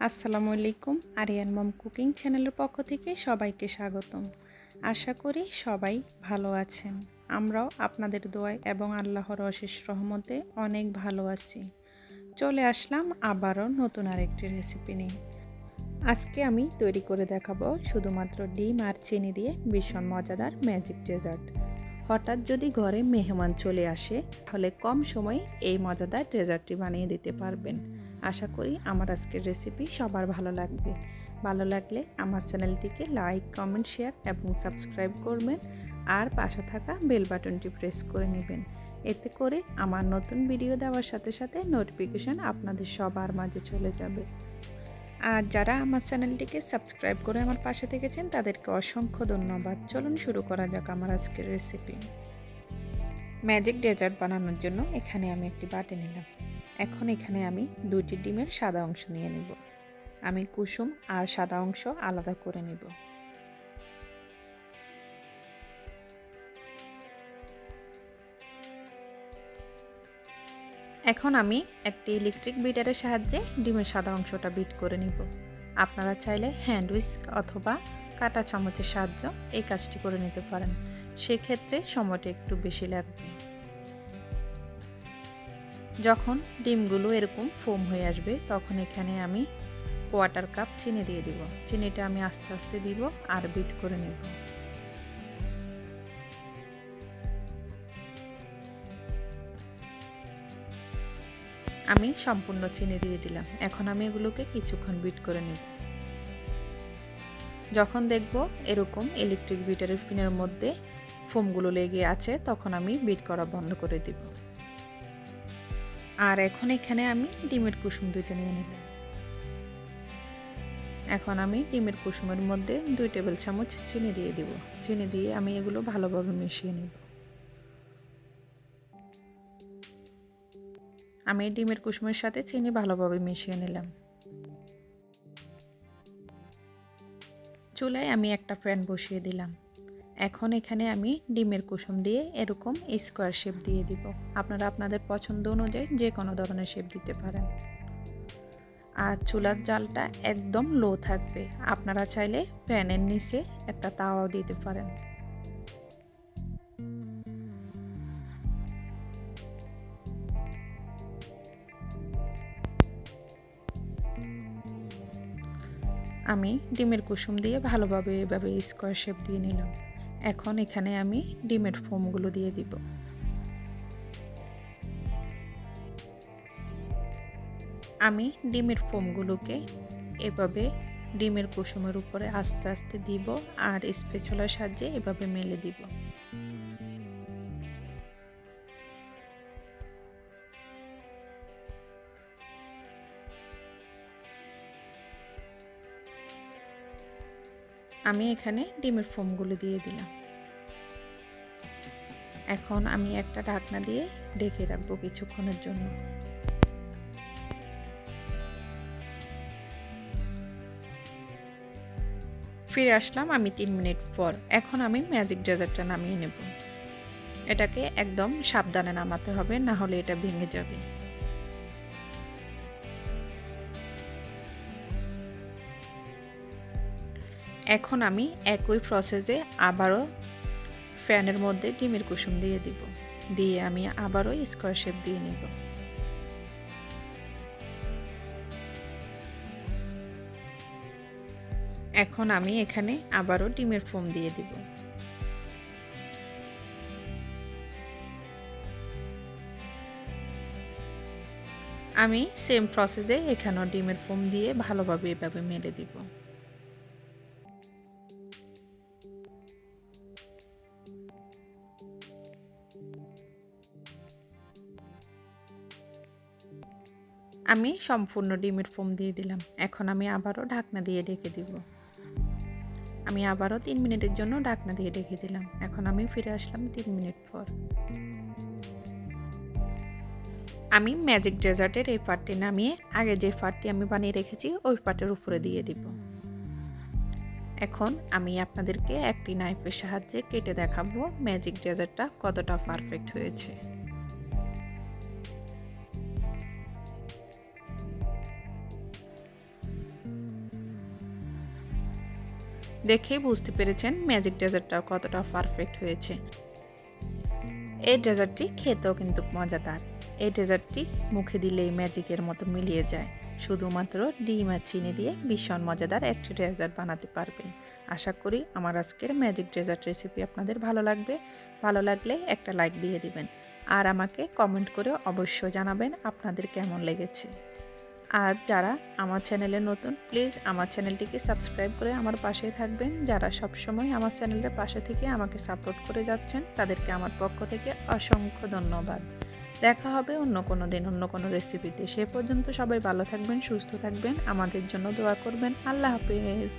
আসসালামু আলাইকুম। আরিয়ান মম কুকিং চ্যানেলের পক্ষ থেকে সবাইকে স্বাগতম। আশা করি সবাই ভালো আছেন। আমরাও আপনাদের দোয়ায় এবং আল্লাহর অশেষ রহমতে অনেক ভালো আছি। চলে আসলাম আবারও নতুন আরেকটি রেসিপি নিয়ে। আজকে আমি তৈরি করে দেখাবো শুধুমাত্র ডিম আর চিনি দিয়ে ভীষণ মজাদার ম্যাজিক ডেজার্ট। হঠাৎ যদি ঘরে মেহমান চলে আসে তাহলে কম সময়ে এই মজাদার ডেজার্টটি বানিয়ে দিতে পারবেন। আশা করি আমার আজকের রেসিপি সবার ভালো লাগবে। ভালো লাগলে আমার চ্যানেলটিকে লাইক, কমেন্ট, শেয়ার এবং সাবস্ক্রাইব করবেন আর পাশে থাকা বেল বাটনটি প্রেস করে নেবেন। এতে করে আমার নতুন ভিডিও দেওয়ার সাথে সাথে নোটিফিকেশন আপনাদের সবার মাঝে চলে যাবে। আর যারা আমার চ্যানেলটিকে সাবস্ক্রাইব করে আমার পাশে থেকেছেন তাদেরকে অসংখ্য ধন্যবাদ। চলুন শুরু করা যাক আমার আজকের রেসিপি। ম্যাজিক ডেজার্ট বানানোর জন্য এখানে আমি একটি বাটি নিলাম। এখন এখানে আমি 2টি ডিমের সাদা অংশ নিয়ে নেব। আমি কুসুম আর সাদা অংশ আলাদা করে নেব। এখন আমি একটি ইলেকট্রিক বিটারের সাহায্যে ডিমের সাদা অংশটা বিট করে নিব। আপনারা চাইলে হ্যান্ড হুইস্ক অথবা কাঁটা চামচের সাহায্যে এই কাজটি করে নিতে পারেন। সেক্ষেত্রে সময়টা একটু বেশি লাগবে। যখন ডিমগুলো এরকম ফোম হয়ে আসবে তখন এখানে আমি 1/4 কাপ চিনি দিয়ে দিব। চিনিটা আমি আস্তে আস্তে দিব আর বিট করে নেব। আমি সম্পূর্ণ চিনি দিয়ে দিলাম। এখন আমি এগুলোকে কিছুক্ষণ বিট করে নেব। যখন দেখব এরকম ইলেকট্রিক বিটারের পিনের মধ্যে ফোমগুলো লেগে আছে তখন আমি বিট করা বন্ধ করে দিব। আর এখন এখানে আমি ডিমের কুসুম 2টা নিয়ে নিলাম। এখন আমি ডিমের কুসুমের মধ্যে 2 টেবিল চামচ চিনি দিয়ে দিব। চিনি দিয়ে আমি এগুলো ভালোভাবে মিশিয়ে নেব। আমি ডিমের কুসুমের সাথে চিনি ভালোভাবে মিশিয়ে নিলাম। চুলায় আমি একটা প্যান বসিয়ে দিলাম। এখন এখানে আমি ডিমের কুসুম দিয়ে এরকম স্কোয়ার শেপ দিয়ে দিব। আপনারা আপনাদের পছন্দ অনুযায়ী যে কোনো ধরনের শেপ দিতে পারেন। আর চুলার জালটা একদম লো থাকবে। আপনারা চাইলে প্যানের নিচে একটা তাওয়াও দিতে পারেন। আমি ডিমের কুসুম দিয়ে ভালোভাবে এভাবে স্কোয়ার শেপ দিয়ে নিলাম। এখন এখানে আমি ডিমের ফোমগুলো দিয়ে দিব। আমি ডিমের ফোমগুলোকে এভাবে ডিমের কুসুমের উপরে আস্তে আস্তে দিব আর স্প্যাচুলার সাহায্যে এভাবে মেলে দিব। আমি এখানে ডিমের ফোমগুলো দিয়ে দিলাম। এখন আমি একটা ঢাকনা দিয়ে ঢেকে রাখবো কিছুক্ষণের জন্য। ফিরে আসলাম আমি 3 মিনিট পর। এখন আমি ম্যাজিক ডেজার্টটা নামিয়ে নেব। এটাকে একদম সাবধানে নামাতে হবে, না হলে এটা ভেঙে যাবে। এখন আমি একই প্রসেসে আবারও প্যানের মধ্যে ডিমের কুসুম দিয়ে দিব। দিয়ে আমি আবারও স্কোয়ার শেপ দিয়ে নেব। এখন আমি এখানে আবারও ডিমের ফোম দিয়ে দিব। আমি সেম প্রসেসে এখানেও ডিমের ফোম দিয়ে ভালোভাবে এভাবে মেলে দিব। আমি সম্পূর্ণ ডিমের ফোম দিয়ে দিলাম। এখন আমি আবারও ঢাকনা দিয়ে ঢেকে দিব। আমি আবারও 3 মিনিটের জন্য ঢাকনা দিয়ে ঢেকে দিলাম। এখন আমি ফিরে আসলাম 3 মিনিট পর। আমি ম্যাজিক ডেজার্টের এই পার্টটি নামিয়ে আগে যে পার্টটি আমি বানিয়ে রেখেছি ওই পার্টের উপরে দিয়ে দিব। এখন আমি আপনাদেরকে একটি নাইফের সাহায্যে কেটে দেখাবো ম্যাজিক ডেজার্টটা কতটা পারফেক্ট হয়েছে। দেখেই বুঝতে পেরেছেন ম্যাজিক ডেজার্টটা কতটা পারফেক্ট হয়েছে। এই ডেজার্টটি খেতেও কিন্তু মজাদার। এই ডেজার্টটি মুখে দিলেই ম্যাজিকের মতো মিলিয়ে যায়। শুধুমাত্র ডিম আর চিনি দিয়ে ভীষণ মজাদার একটি ডেজার্ট বানাতে পারবেন। আশা করি আমার আজকের ম্যাজিক ডেজার্ট রেসিপি আপনাদের ভালো লাগবে। ভালো লাগলে একটা লাইক দিয়ে দিবেন আর আমাকে কমেন্ট করে অবশ্যই জানাবেন আপনাদের কেমন লেগেছে। আর যারা আমার চ্যানেলে নতুন, প্লিজ আমার চ্যানেলটিকে সাবস্ক্রাইব করে আমার পাশে থাকবেন। যারা সবসময় আমার চ্যানেলের পাশে থেকে আমাকে সাপোর্ট করে যাচ্ছেন তাদেরকে আমার পক্ষ থেকে অসংখ্য ধন্যবাদ। দেখা হবে অন্য কোনো দিন অন্য কোনো রেসিপিতে। সে পর্যন্ত সবাই ভালো থাকবেন, সুস্থ থাকবেন, আমাদের জন্য দোয়া করবেন। আল্লাহ হাফেজ।